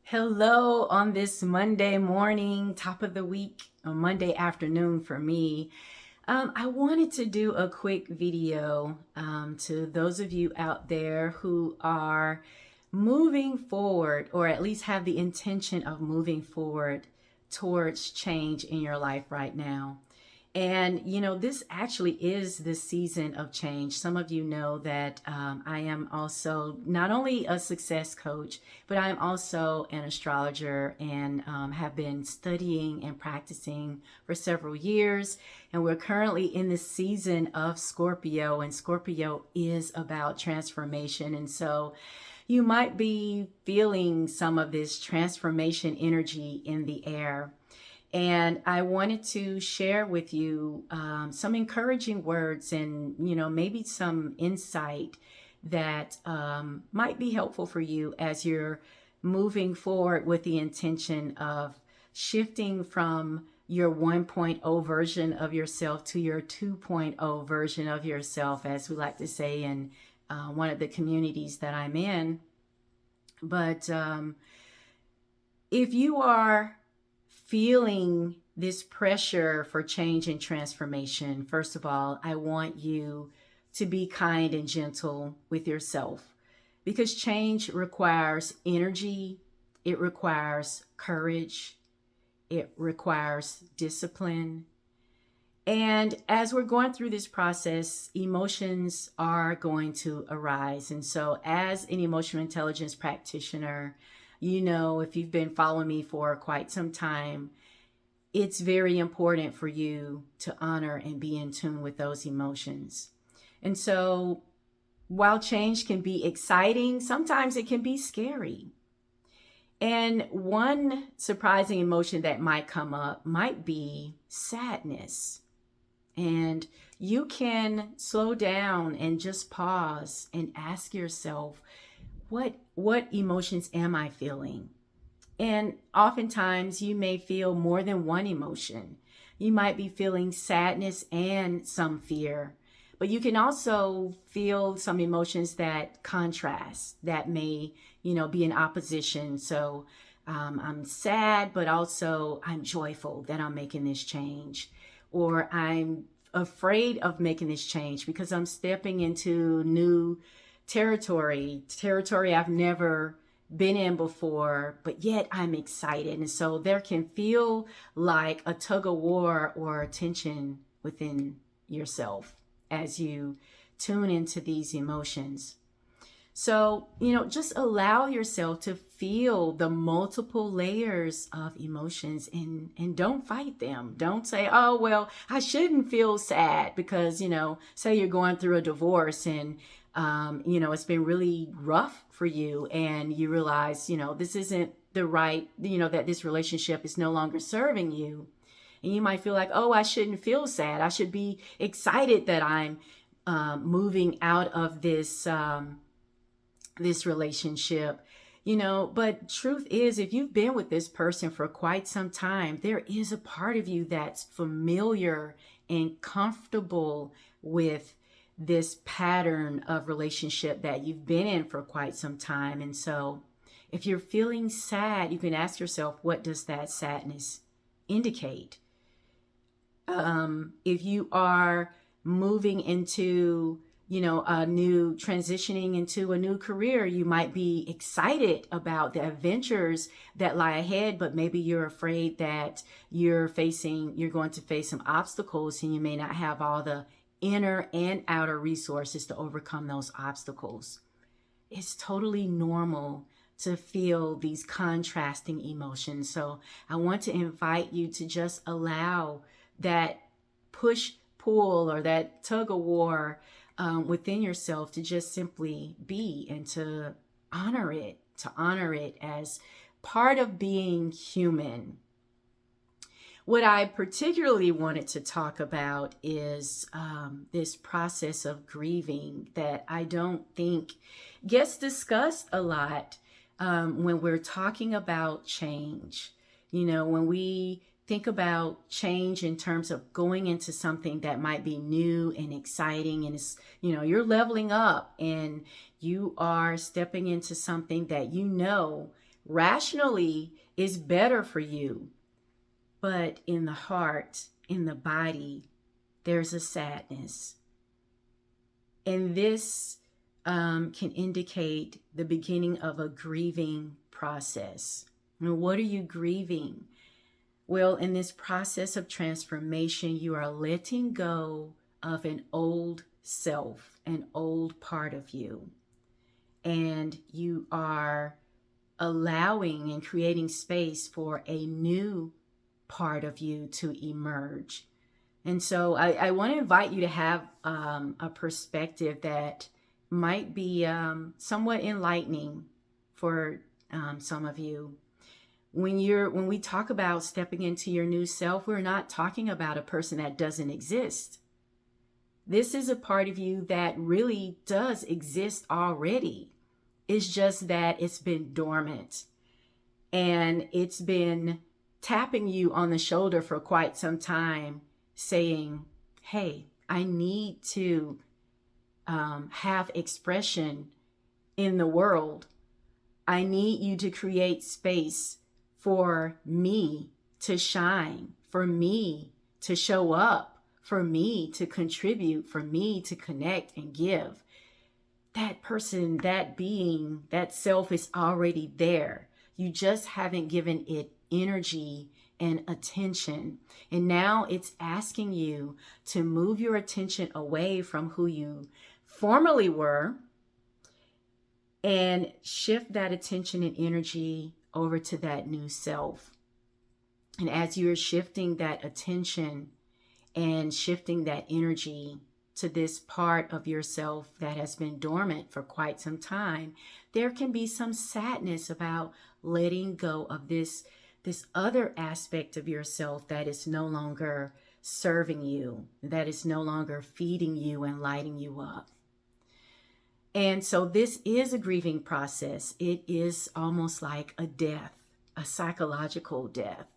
Hello on this Monday morning, top of the week, or Monday afternoon for me. I wanted to do a quick video to those of you out there who are moving forward, or at least have the intention of moving forward towards change in your life right now. And, this actually is the season of change. Some of you know that I am also not only a success coach, but I'm also an astrologer and have been studying and practicing for several years. And we're currently in the season of Scorpio, and Scorpio is about transformation. And so you might be feeling some of this transformation energy in the air. And I wanted to share with you some encouraging words and, maybe some insight that might be helpful for you as you're moving forward with the intention of shifting from your 1.0 version of yourself to your 2.0 version of yourself, as we like to say in one of the communities that I'm in. But if you are feeling this pressure for change and transformation, first of all, I want you to be kind and gentle with yourself because change requires energy, it requires courage, it requires discipline. And as we're going through this process, emotions are going to arise. And so, as an emotional intelligence practitioner, if you've been following me for quite some time, it's very important for you to honor and be in tune with those emotions. And so, while change can be exciting, sometimes it can be scary. And one surprising emotion that might come up might be sadness. And you can slow down and just pause and ask yourself, what emotions am I feeling? And oftentimes you may feel more than one emotion. You might be feeling sadness and some fear, but you can also feel some emotions that contrast, that may, be in opposition. So I'm sad, but also I'm joyful that I'm making this change, or I'm afraid of making this change because I'm stepping into new territory I've never been in before, but yet I'm excited. And so there can feel like a tug of war or tension within yourself as you tune into these emotions. So, just allow yourself to feel the multiple layers of emotions and don't fight them. Don't say, oh, well, I shouldn't feel sad because, say you're going through a divorce and, it's been really rough for you and you realize, this isn't the right, that this relationship is no longer serving you. And you might feel like, oh, I shouldn't feel sad. I should be excited that I'm moving out of this relationship, but truth is, if you've been with this person for quite some time, there is a part of you that's familiar and comfortable with this pattern of relationship that you've been in for quite some time. And so if you're feeling sad, you can ask yourself, what does that sadness indicate? If you are moving into transitioning into a new career, you might be excited about the adventures that lie ahead, but maybe you're afraid that you're going to face some obstacles and you may not have all the inner and outer resources to overcome those obstacles. It's totally normal to feel these contrasting emotions. So I want to invite you to just allow that push pull or that tug of war within yourself to just simply be and to honor it as part of being human. What I particularly wanted to talk about is this process of grieving that I don't think gets discussed a lot when we're talking about change. When we think about change in terms of going into something that might be new and exciting, and it's, you're leveling up and you are stepping into something that Rationally is better for you, but in the heart, in the body, there's a sadness. And this can indicate the beginning of a grieving process. And what are you grieving? Well, in this process of transformation, you are letting go of an old self, an old part of you. And you are allowing and creating space for a new part of you to emerge. And so I want to invite you to have a perspective that might be somewhat enlightening for some of you. When we talk about stepping into your new self, we're not talking about a person that doesn't exist. This is a part of you that really does exist already. It's just that it's been dormant and it's been tapping you on the shoulder for quite some time, saying, hey, I need to have expression in the world. I need you to create space for me to shine, for me to show up, for me to contribute, for me to connect and give. That person, that being, that self is already there. You just haven't given it energy and attention. And now it's asking you to move your attention away from who you formerly were and shift that attention and energy over to that new self. And as you're shifting that attention and shifting that energy to this part of yourself that has been dormant for quite some time, there can be some sadness about letting go of this other aspect of yourself that is no longer serving you, that is no longer feeding you and lighting you up. And so this is a grieving process. It is almost like a death, a psychological death.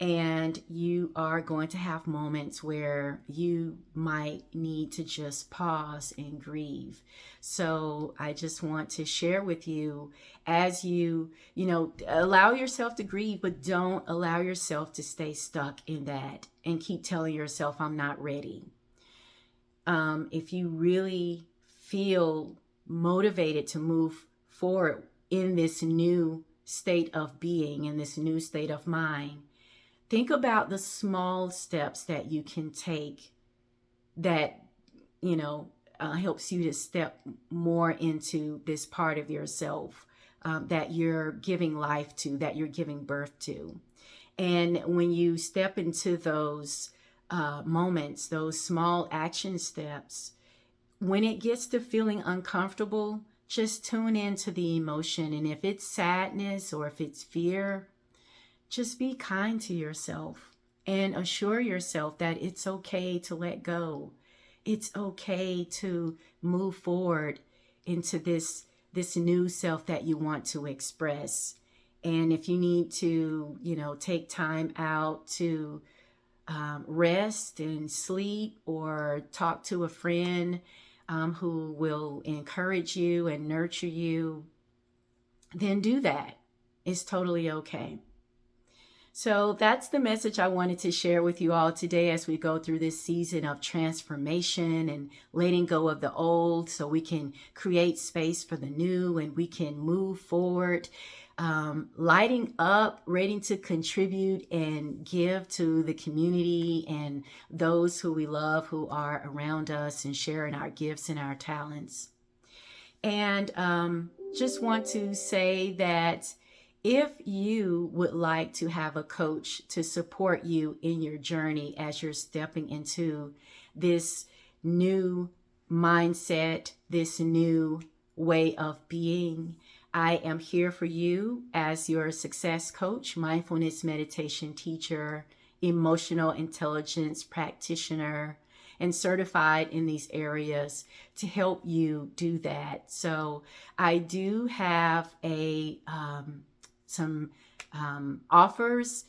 And you are going to have moments where you might need to just pause and grieve. So I just want to share with you, as you allow yourself to grieve, but don't allow yourself to stay stuck in that and keep telling yourself, I'm not ready. If you really feel motivated to move forward in this new state of being, in this new state of mind, think about the small steps that you can take that, helps you to step more into this part of yourself that you're giving life to, that you're giving birth to. And when you step into those moments, those small action steps, when it gets to feeling uncomfortable, just tune into the emotion. And if it's sadness or if it's fear, just be kind to yourself and assure yourself that it's okay to let go. It's okay to move forward into this new self that you want to express. And if you need to, take time out to rest and sleep or talk to a friend who will encourage you and nurture you, then do that. It's totally okay. So that's the message I wanted to share with you all today as we go through this season of transformation and letting go of the old so we can create space for the new and we can move forward, lighting up, ready to contribute and give to the community and those who we love who are around us and sharing our gifts and our talents. And just want to say that if you would like to have a coach to support you in your journey as you're stepping into this new mindset, this new way of being, I am here for you as your success coach, mindfulness meditation teacher, emotional intelligence practitioner, and certified in these areas to help you do that. So I do have some offers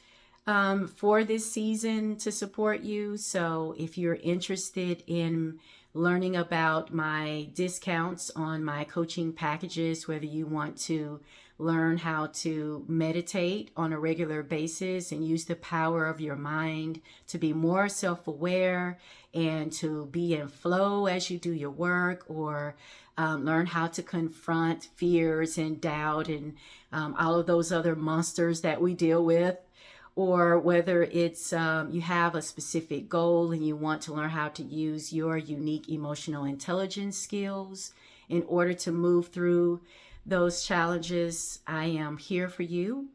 for this season to support you. So if you're interested in learning about my discounts on my coaching packages, whether you want to learn how to meditate on a regular basis and use the power of your mind to be more self-aware and to be in flow as you do your work, or learn how to confront fears and doubt and all of those other monsters that we deal with, or whether it's you have a specific goal and you want to learn how to use your unique emotional intelligence skills in order to move through those challenges, I am here for you.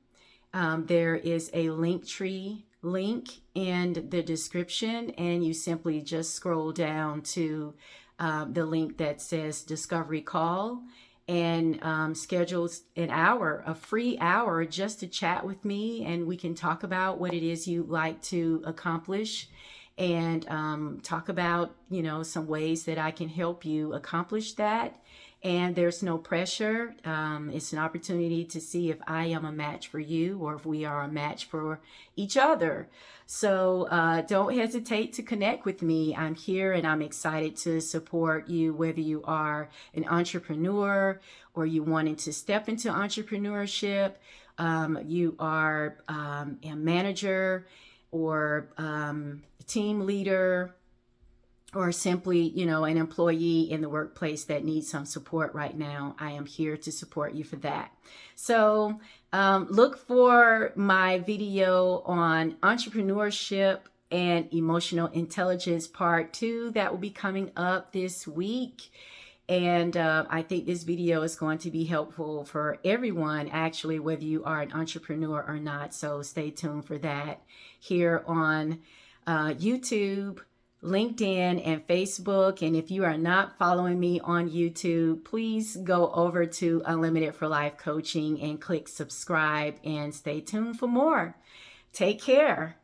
There is a Linktree link in the description, and you simply just scroll down to the link that says Discovery Call, and schedules an hour, a free hour, just to chat with me, and we can talk about what it is you like to accomplish, and talk about, you know, some ways that I can help you accomplish that. And there's no pressure. It's an opportunity to see if I am a match for you or if we are a match for each other. So don't hesitate to connect with me. I'm here and I'm excited to support you, whether you are an entrepreneur or you wanting to step into entrepreneurship, you are a manager or team leader, or simply, you know, an employee in the workplace that needs some support right now. I am here to support you for that. So look for my video on entrepreneurship and emotional intelligence part 2 that will be coming up this week. And I think this video is going to be helpful for everyone, actually, whether you are an entrepreneur or not. So stay tuned for that here on YouTube, LinkedIn, and Facebook. And if you are not following me on YouTube, please go over to Unlimited for Life Coaching and click subscribe and stay tuned for more. Take care.